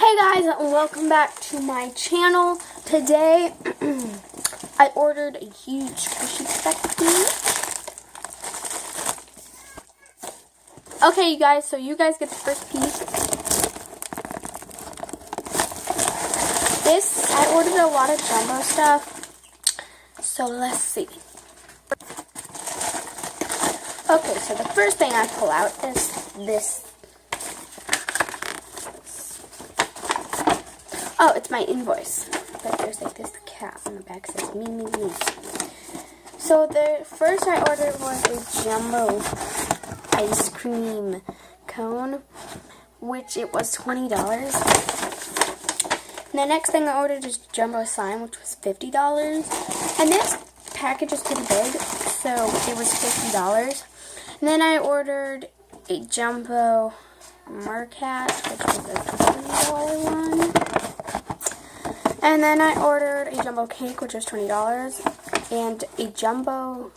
Hey guys, and welcome back to my channel. Today, I ordered a huge squishy package. Okay, you guys, so you guys get the first piece. I ordered a lot of jumbo stuff, so let's see. Okay, so the first thing I pull out is this. Oh, it's my invoice. But there's like this cat on the back that says me, me, me. So the first I ordered was a jumbo ice cream cone, which it was $20. And the next thing I ordered is jumbo slime, which was $50. And this package is pretty big, so it was $50. And then I ordered a jumbo Mercat, which was a $20 one. And then I ordered a jumbo cake, which was $20, and a jumbo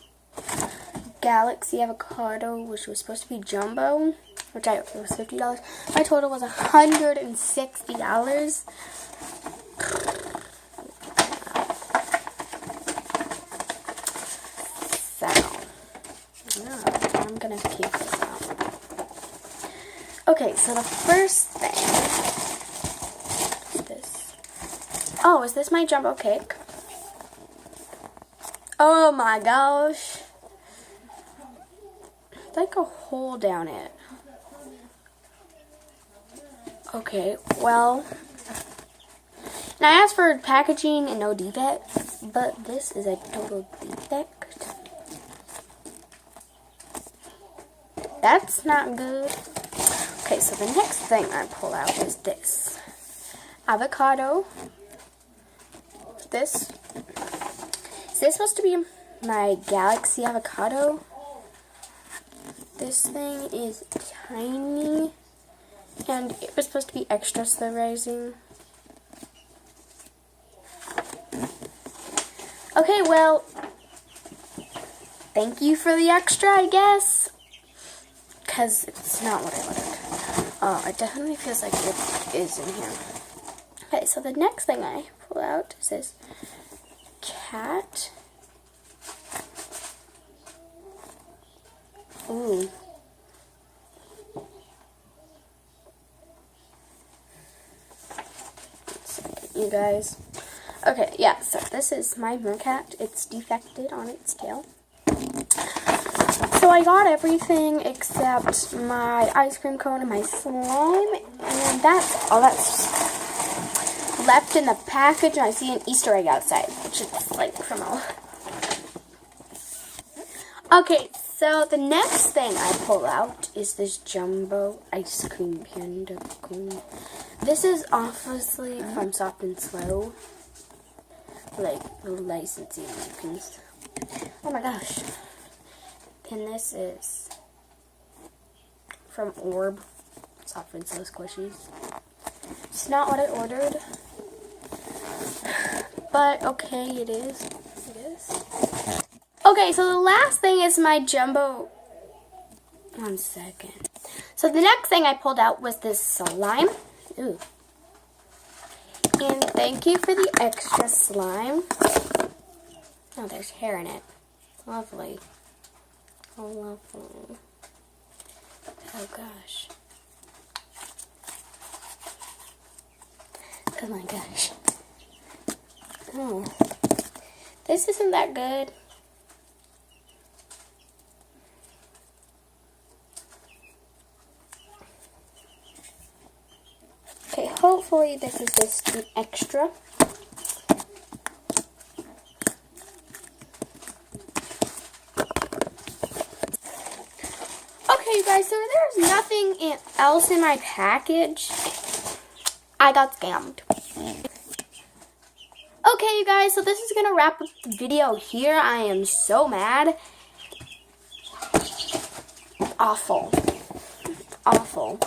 Galaxy avocado, which was supposed to be jumbo, which it was $50. My total was $160. So, I'm gonna keep this out. Okay, so the first thing. Oh, is this my jumbo cake? Oh my gosh. It's like a hole down it. Okay, well. And I asked for packaging and no defects, but this is a total defect. That's not good. Okay, so the next thing I pull out is this. Avocado. Is this supposed to be my Galaxy avocado? This thing is tiny, and it was supposed to be extra surprising. Okay, well, thank you for the extra, I guess, because it's not what I ordered. Oh, it definitely feels like it is in here. Okay, so the next thing I pull out is this cat. Ooh. One second, you guys. Okay, yeah, so this is my Mercat. It's defected on its tail. So I got everything except my ice cream cone and my slime, and that's all that's left in the package. And I see an Easter egg outside, which is like from all. Okay, so the next thing I pull out is this jumbo ice cream panda cone. This is obviously from Soft and Slow, like the licensing. Oh my gosh! And this is from Orb, Soft and Slow squishies. It's not what I ordered. But okay, it is. It is. Okay, so the last thing is my jumbo. One second. So the next thing I pulled out was this slime. Ooh. And thank you for the extra slime. Oh, there's hair in it. Lovely. Oh, lovely. Oh gosh. Oh my gosh. Oh, this isn't that good. Okay, hopefully this is just an extra. Okay, you guys, so there's nothing else in my package. I got scammed. Okay, you guys, so this is going to wrap up the video here. I am so mad. Awful. Awful.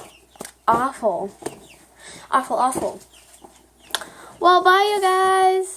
Awful. Awful, awful. Well, bye, you guys.